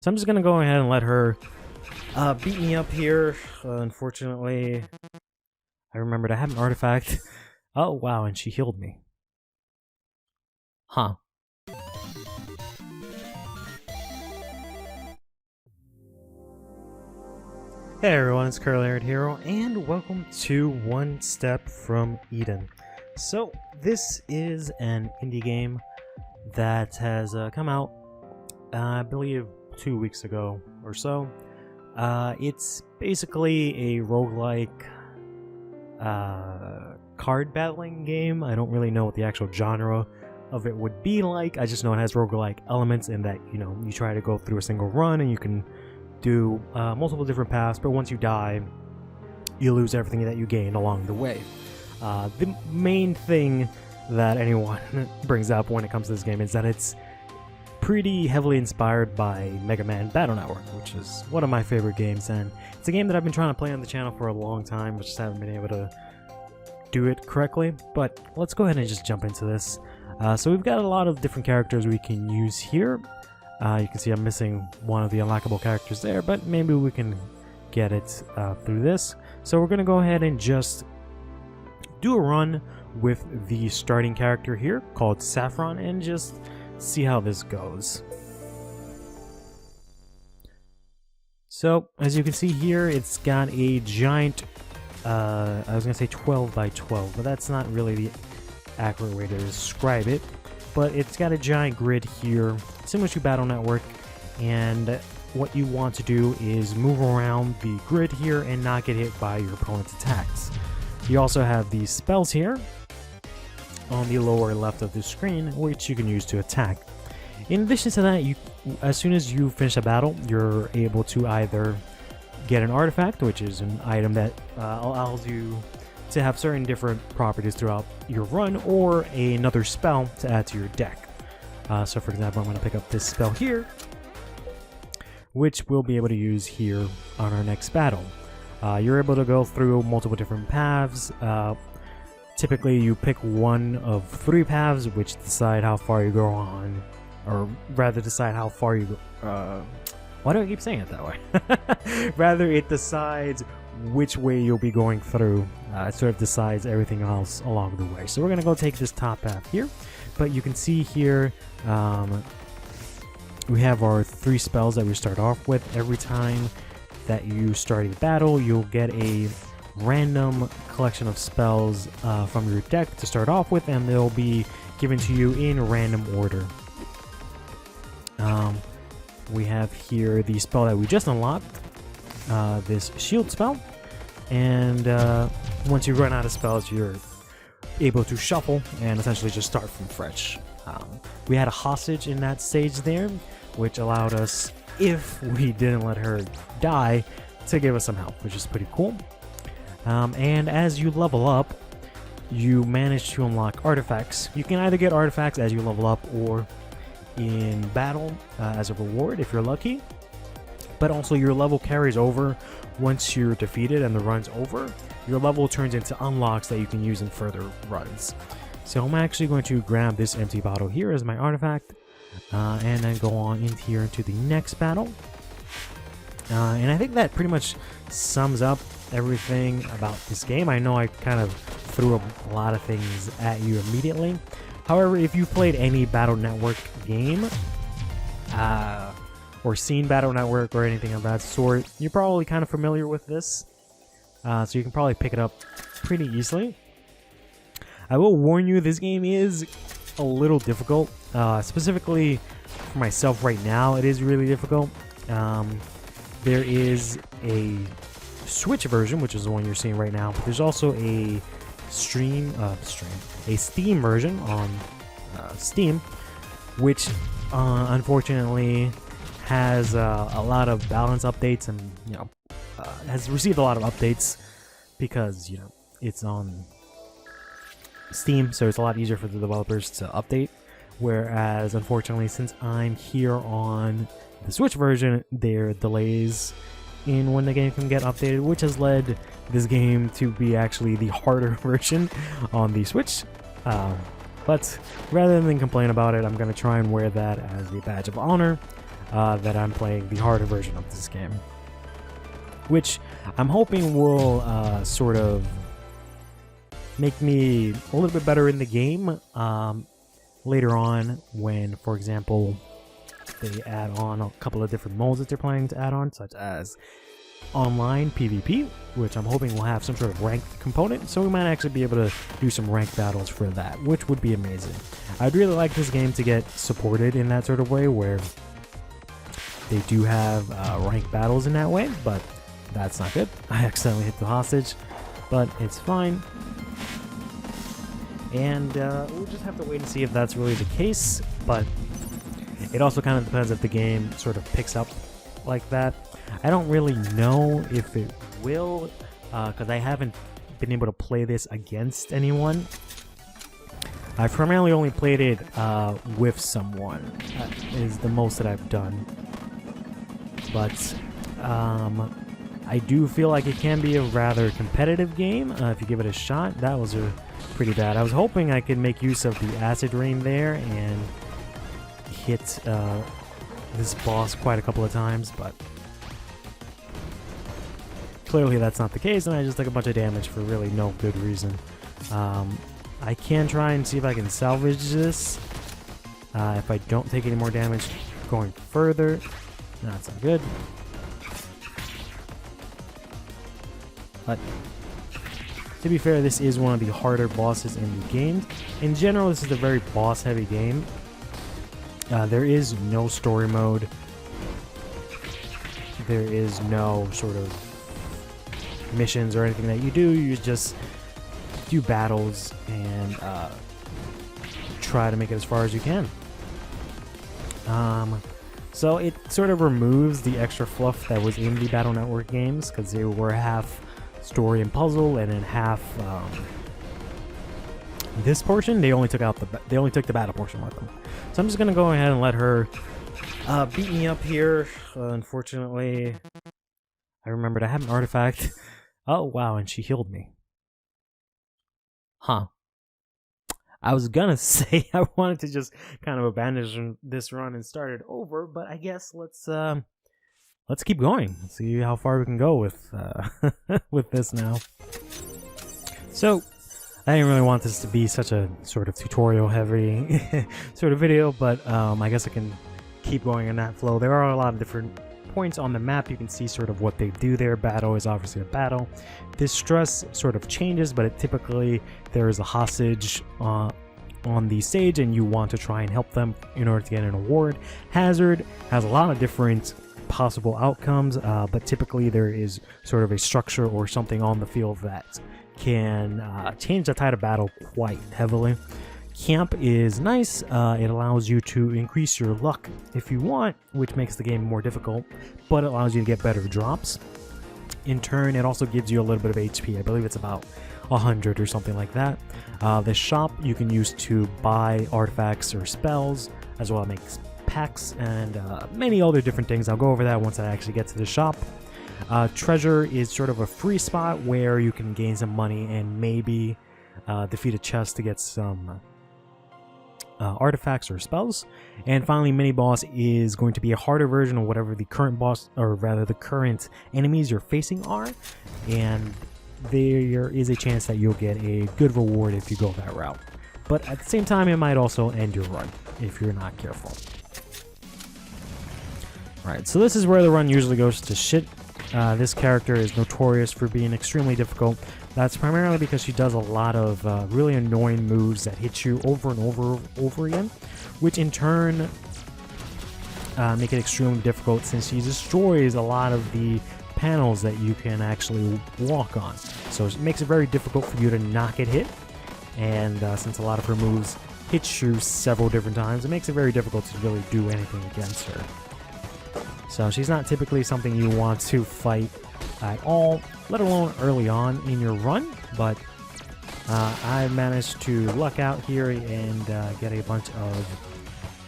So I'm just gonna go ahead and let her beat me up here. Unfortunately, I remembered I have an artifact. Oh wow, and she healed me. Huh. Hey everyone, it's CurlyHairedHero, and welcome to One Step from Eden. So, this is an indie game that has come out, I believe, 2 weeks ago or so. It's basically a roguelike card battling game. I don't really know what the actual genre of it would be like. I just know it has roguelike elements in that, you try to go through a single run and you can do multiple different paths, but once you die, you lose everything that you gain along the way. The main thing that anyone brings up when it comes to this game is that it's pretty heavily inspired by Mega Man Battle Network, which is one of my favorite games, and it's a game that I've been trying to play on the channel for a long time, but just haven't been able to do it correctly. But let's go ahead and just jump into this. So we've got a lot of different characters we can use here. You can see I'm missing one of the unlockable characters there, but maybe we can get it through this. So we're going to go ahead and just do a run with the starting character here called Saffron and just see how this goes. So as you can see here, it's got a giant, I was going to say 12 by 12, but that's not really the accurate way to describe it. But it's got a giant grid here, similar to Battle Network, and what you want to do is move around the grid here and not get hit by your opponent's attacks. You also have these spells here on the lower left of the screen, which you can use to attack. In addition to that, as soon as you finish a battle, you're able to either get an artifact, which is an item that allows you to have certain different properties throughout your run, or another spell to add to your deck. So for example, I'm going to pick up this spell here, which we'll be able to use here on our next battle. You're able to go through multiple different paths. Typically you pick one of 3 paths, which decide how far you go on, or rather decide how far you go. Why do I keep saying it that way? Rather, it decides which way you'll be going through. It sort of decides everything else along the way. So we're going to go take this top path here, but you can see here we have our 3 spells that we start off with. Every time that you start a battle, you'll get a random collection of spells from your deck to start off with, and they'll be given to you in random order. We have here the spell that we just unlocked, this shield spell, and once you run out of spells, you're able to shuffle and essentially just start from fresh. We had a hostage in that stage there, which allowed us, if we didn't let her die, to give us some help, which is pretty cool. And as you level up, you manage to unlock artifacts. You can either get artifacts as you level up or in battle as a reward if you're lucky, but also your level carries over once you're defeated and the run's over. Your level turns into unlocks that you can use in further runs. So I'm actually going to grab this empty bottle here as my artifact, and then go on in here into the next battle. And I think that pretty much sums up everything about this game. I know I kind of threw a lot of things at you immediately. However, if you've played any Battle Network game, or seen Battle Network or anything of that sort, you're probably kind of familiar with this. So you can probably pick it up pretty easily. I will warn you, this game is a little difficult. Specifically for myself right now, it is really difficult. There is a Switch version, which is the one you're seeing right now, but there's also a Steam version on Steam, which unfortunately has a lot of balance updates, and has received a lot of updates because it's on Steam, so it's a lot easier for the developers to update. Whereas unfortunately, since I'm here on the Switch version, there are delays in when the game can get updated, which has led this game to be actually the harder version on the Switch. But rather than complain about it, I'm going to try and wear that as a badge of honor that I'm playing the harder version of this game, which I'm hoping will sort of make me a little bit better in the game later on when, for example, they add on a couple of different modes that they're planning to add on, such as online PvP, which I'm hoping will have some sort of ranked component, so we might actually be able to do some ranked battles for that, which would be amazing. I'd really like this game to get supported in that sort of way, where they do have ranked battles in that way, but that's not good. I accidentally hit the hostage, but it's fine. And we'll just have to wait and see if that's really the case, but it also kind of depends if the game sort of picks up like that. I don't really know if it will, because I haven't been able to play this against anyone. I've primarily only played it with someone. That is the most that I've done. But I do feel like it can be a rather competitive game if you give it a shot. That was pretty bad. I was hoping I could make use of the acid rain there and hit this boss quite a couple of times, but clearly that's not the case, and I just took a bunch of damage for really no good reason. I can try and see if I can salvage this if I don't take any more damage going further. No, that's not good. But to be fair, this is one of the harder bosses in the game. In general, this is a very boss-heavy game. There is no story mode. There is no sort of missions or anything that you do. You just do battles and try to make it as far as you can. So it sort of removes the extra fluff that was in the Battle Network games, because they were half story and puzzle, and then half this portion they only took the battle portion with them. So I'm just gonna go ahead and let her beat me up here. Unfortunately, I remembered I have an artifact. Oh wow, and she healed me. Huh. I was gonna say I wanted to just kind of abandon this run and start it over, but I guess let's keep going. See how far we can go with with this now. So I didn't really want this to be such a sort of tutorial heavy sort of video, but I guess I can keep going in that flow. There are a lot of different points on the map. You can see sort of what they do there. Battle is obviously a battle. Distress sort of changes, but typically there is a hostage on the stage and you want to try and help them in order to get an award. Hazard has a lot of different possible outcomes, but typically there is sort of a structure or something on the field that can change the tide of battle quite heavily. Camp is nice. It allows you to increase your luck if you want, which makes the game more difficult, but it allows you to get better drops. In turn, it also gives you a little bit of HP. I believe it's about 100 or something like that. The shop you can use to buy artifacts or spells, as well as make packs and many other different things. I'll go over that once I actually get to the shop. Treasure is sort of a free spot where you can gain some money and maybe defeat a chest to get some artifacts or spells. And finally, mini boss is going to be a harder version of whatever the current boss, or rather the current enemies you're facing are, and there is a chance that you'll get a good reward if you go that route, but at the same time it might also end your run if you're not careful. Alright, so this is where the run usually goes to shit. This character is notorious for being extremely difficult. That's primarily because she does a lot of really annoying moves that hit you over and over again, which in turn make it extremely difficult since she destroys a lot of the panels that you can actually walk on. So it makes it very difficult for you to not get hit, and since a lot of her moves hit you several different times, it makes it very difficult to really do anything against her. So she's not typically something you want to fight at all, let alone early on in your run, but I managed to luck out here and get a bunch of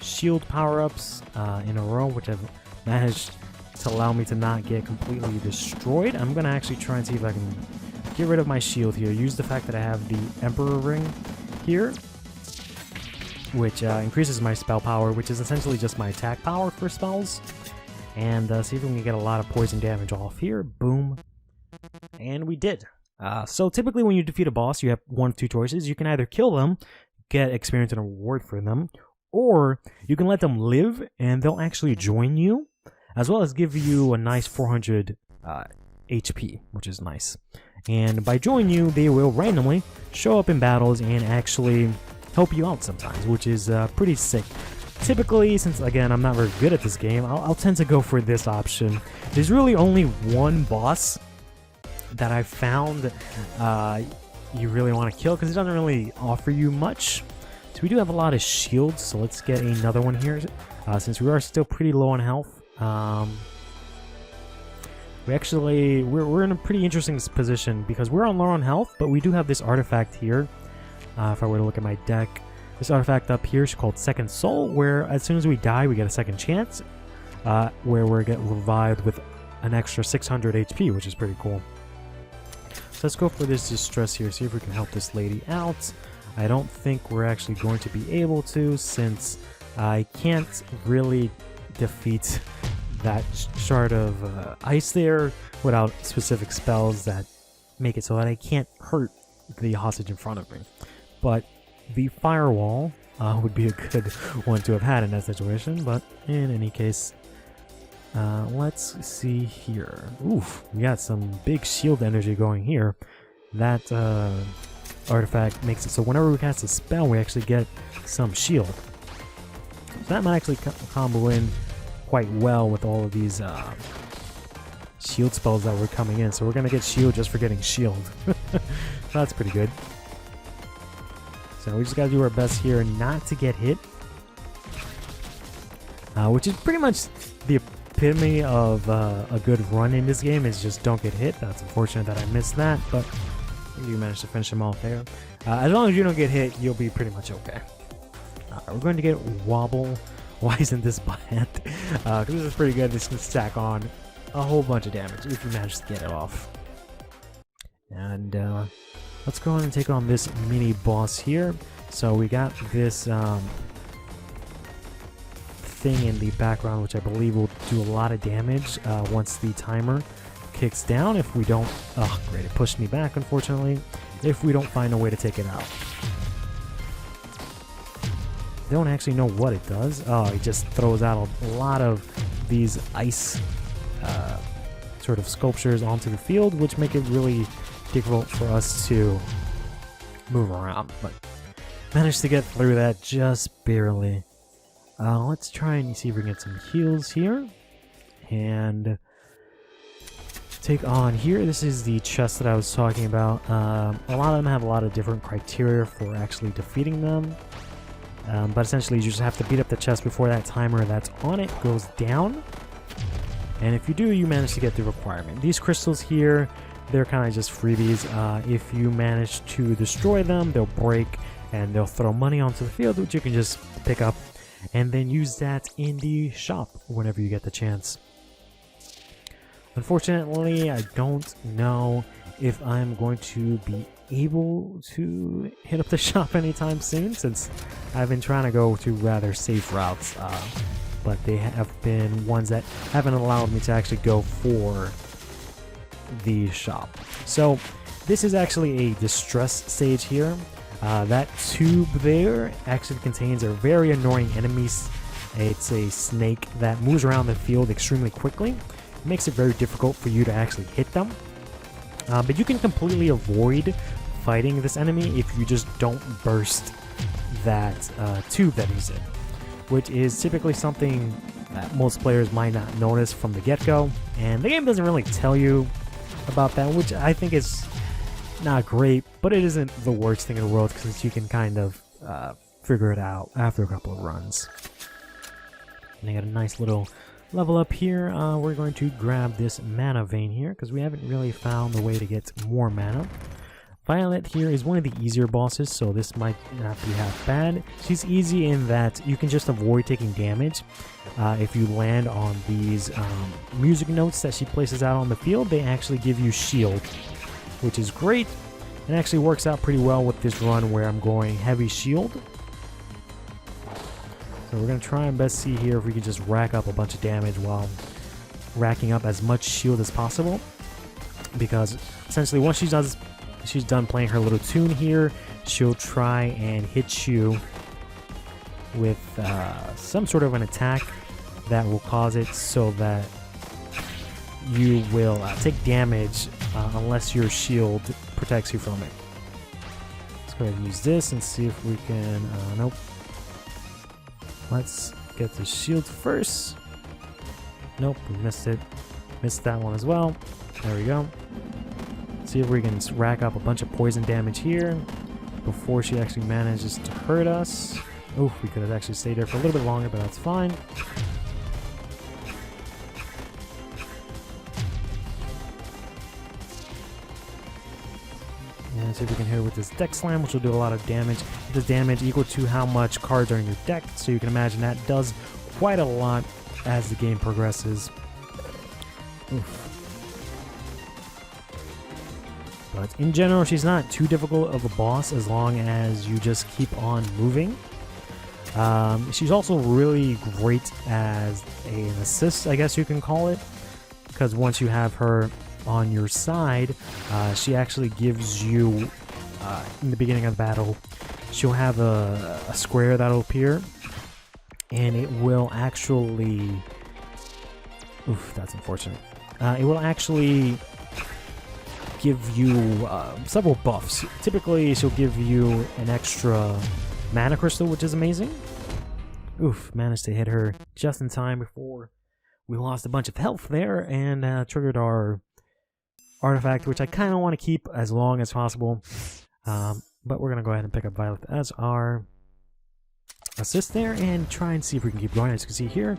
shield power-ups in a row, which have managed to allow me to not get completely destroyed. I'm going to actually try and see if I can get rid of my shield here. Use the fact that I have the Emperor Ring here. which increases my spell power, which is essentially just my attack power for spells. And see if we can get a lot of poison damage off here. Boom. And we did. So typically when you defeat a boss, you have one of two choices. You can either kill them, get experience and a reward for them, or you can let them live and they'll actually join you, as well as give you a nice 400 HP, which is nice. And by joining you, they will randomly show up in battles and actually help you out sometimes, which is pretty sick. Typically, since again I'm not very good at this game, I'll tend to go for this option. There's really only one boss that I found you really want to kill because it doesn't really offer you much. So we do have a lot of shields, so let's get another one here. Since we are still pretty low on health, we're in a pretty interesting position because we're on low on health, but we do have this artifact here. If I were to look at my deck, this artifact up here is called Second Soul, where as soon as we die, we get a second chance, where we get revived with an extra 600 HP, which is pretty cool. So let's go for this distress here, see if we can help this lady out. I don't think we're actually going to be able to, since I can't really defeat that shard of ice there without specific spells that make it so that I can't hurt the hostage in front of me. But the firewall would be a good one to have had in that situation, but in any case, let's see here. Oof, we got some big shield energy going here. That artifact makes it so whenever we cast a spell, we actually get some shield. So that might actually combo in quite well with all of these shield spells that were coming in. So we're going to get shield just for getting shield. That's pretty good. So we just got to do our best here not to get hit. Which is pretty much the epitome of a good run in this game, is just don't get hit. That's unfortunate that I missed that, but you managed to finish them off there. As long as you don't get hit, you'll be pretty much okay. We're going to get Wobble. Why isn't this bad? Because this is pretty good. This can stack on a whole bunch of damage if you manage to get it off. And let's go ahead and take on this mini boss here. So we got this thing in the background, which I believe will do a lot of damage once the timer kicks down. If we don't, oh great, it pushed me back unfortunately. If we don't find a way to take it out. Don't actually know what it does. Oh, it just throws out a lot of these ice sort of sculptures onto the field, which make it really difficult for us to move around, but managed to get through that just barely. Let's try and see if we can get some heals here and take on here. This is the chest that I was talking about. A lot of them have a lot of different criteria for actually defeating them, but essentially you just have to beat up the chest before that timer that's on it goes down, and if you do, you manage to get the requirement. These crystals here, they're kind of just freebies. If you manage to destroy them, they'll break and they'll throw money onto the field, which you can just pick up and then use that in the shop whenever you get the chance. Unfortunately, I don't know if I'm going to be able to hit up the shop anytime soon, since I've been trying to go to rather safe routes, but they have been ones that haven't allowed me to actually go for the shop. So this is actually a distress stage here. That tube there actually contains a very annoying enemy. It's a snake that moves around the field extremely quickly. It makes it very difficult for you to actually hit them. But you can completely avoid fighting this enemy if you just don't burst that tube that he's in, which is typically something that most players might not notice from the get-go. And the game doesn't really tell you about that, which I think is not great, but it isn't the worst thing in the world because you can kind of figure it out after a couple of runs. And I got a nice little level up here. We're going to grab this mana vein here because we haven't really found a way to get more mana. Violet here is one of the easier bosses, so this might not be half bad. She's easy in that you can just avoid taking damage. If you land on these music notes that she places out on the field, they actually give you shield, which is great. It actually works out pretty well with this run where I'm going heavy shield. So we're going to try and best see here if we can just rack up a bunch of damage while racking up as much shield as possible. Because essentially once she's done playing her little tune here, she'll try and hit you with some sort of an attack that will cause it so that you will take damage unless your shield protects you from it. Let's go ahead and use this and see if we can... nope. Let's get the shield first. Nope, we missed it. Missed that one as well. There we go. See if we can rack up a bunch of poison damage here before she actually manages to hurt us. Oh, we could have actually stayed there for a little bit longer, but that's fine. And see if we can hit her with this deck slam, which will do a lot of damage. It does damage equal to how much cards are in your deck, so you can imagine that does quite a lot as the game progresses. Oof. But in general, she's not too difficult of a boss as long as you just keep on moving. She's also really great as an assist, I guess you can call it, because once you have her on your side, she actually gives you, in the beginning of the battle, she'll have a square that'll appear, and it will actually... Oof, that's unfortunate. It will actually give you several buffs. Typically, she'll give you an extra mana crystal, which is amazing. Oof, managed to hit her just in time before we lost a bunch of health there and triggered our artifact, which I kind of want to keep as long as possible. But we're going to go ahead and pick up Violet as our assist there and try and see if we can keep going. As you can see here,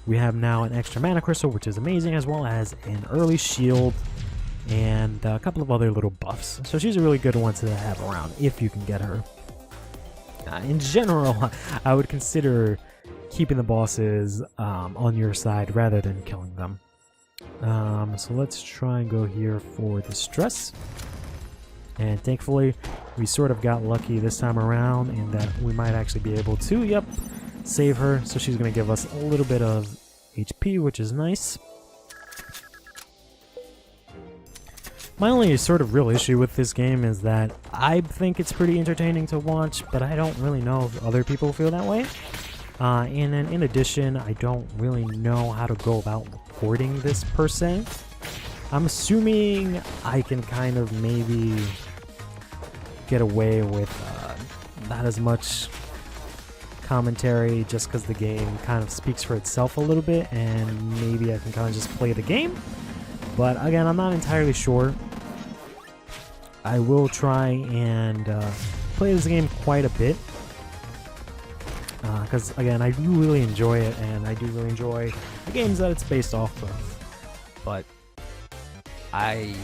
we have now an extra mana crystal, which is amazing, as well as an early shield and a couple of other little buffs. So she's a really good one to have around if you can get her. In general, I would consider keeping the bosses on your side rather than killing them. So let's try and go here for the stress. And thankfully, we sort of got lucky this time around in that we might actually be able to, yep, save her. So she's going to give us a little bit of HP, which is nice. My only sort of real issue with this game is that I think it's pretty entertaining to watch, but I don't really know if other people feel that way. And then in addition, I don't really know how to go about recording this per se. I'm assuming I can kind of maybe get away with not as much commentary just because the game kind of speaks for itself a little bit, and maybe I can kind of just play the game. But again, I'm not entirely sure. I will try and play this game quite a bit. Because, again, I do really enjoy it, and I do really enjoy the games that it's based off of. But I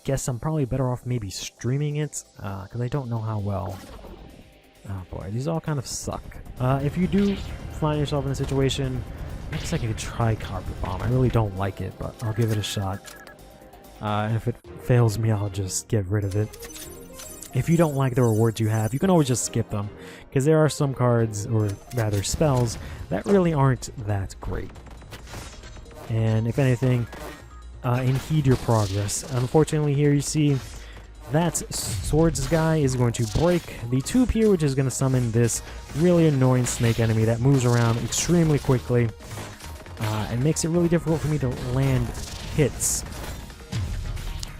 guess I'm probably better off maybe streaming it, because I don't know how well. Oh boy, these all kind of suck. If you do find yourself in a situation, I guess I could try Carpet Bomb. I really don't like it, but I'll give it a shot. And if it fails me, I'll just get rid of it. If you don't like the rewards you have, you can always just skip them, because there are some cards, or rather spells, that really aren't that great. And if anything, impede your progress. Unfortunately, here you see that Swords guy is going to break the tube here, which is going to summon this really annoying snake enemy that moves around extremely quickly and makes it really difficult for me to land hits.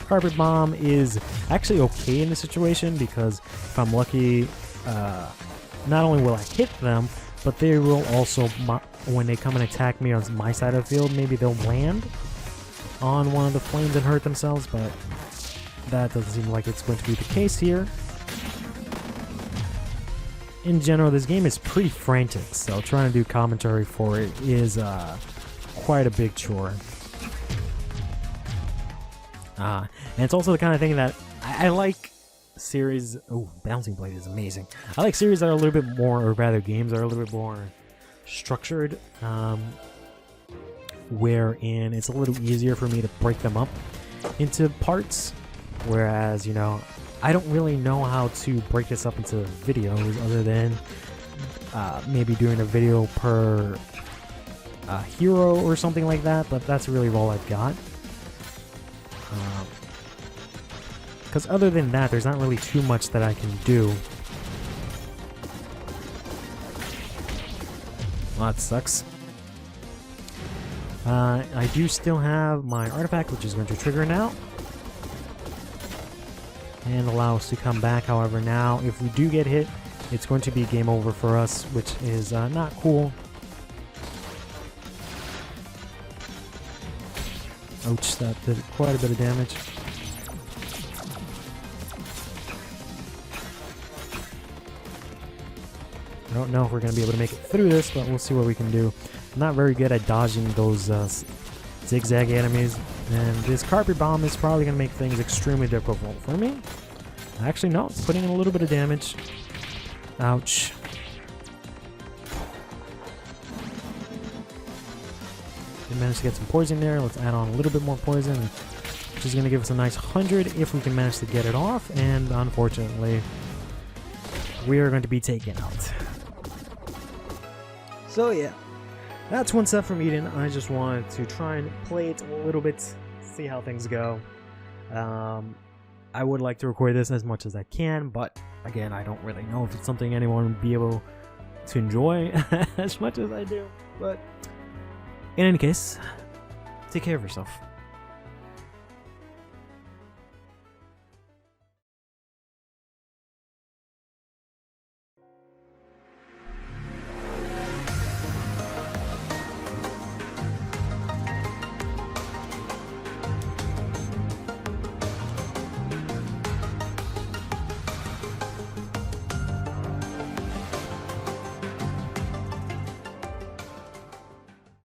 Carpet Bomb is actually okay in this situation because if I'm lucky, not only will I hit them, but they will also, when they come and attack me on my side of the field, maybe they'll land on one of the flames and hurt themselves, but that doesn't seem like it's going to be the case here. In general, this game is pretty frantic, so trying to do commentary for it is quite a big chore. And it's also the kind of thing that I like series... Oh, Bouncing Blade is amazing. I like series that are a little bit more, or rather games that are a little bit more structured, wherein it's a little easier for me to break them up into parts, whereas, you know, I don't really know how to break this up into videos other than maybe doing a video per hero or something like that, but that's really all I've got. Because other than that, there's not really too much that I can do. Well, that sucks. I do still have my artifact, which is going to trigger now. And allow us to come back. However, now, if we do get hit, it's going to be game over for us, which is not cool. Ouch, that did quite a bit of damage. I don't know if we're going to be able to make it through this, but we'll see what we can do. I'm not very good at dodging those zigzag enemies, and this carpet bomb is probably going to make things extremely difficult for me. Actually, no, it's putting in a little bit of damage. Ouch. We managed to get some poison there. Let's add on a little bit more poison, which is going to give us a nice 100 if we can manage to get it off, and unfortunately, we are going to be taken out. So yeah, that's one set from Eden. I just wanted to try and play it a little bit, see how things go. I would like to record this as much as I can, but again, I don't really know if it's something anyone would be able to enjoy as much as I do. But in any case, take care of yourself.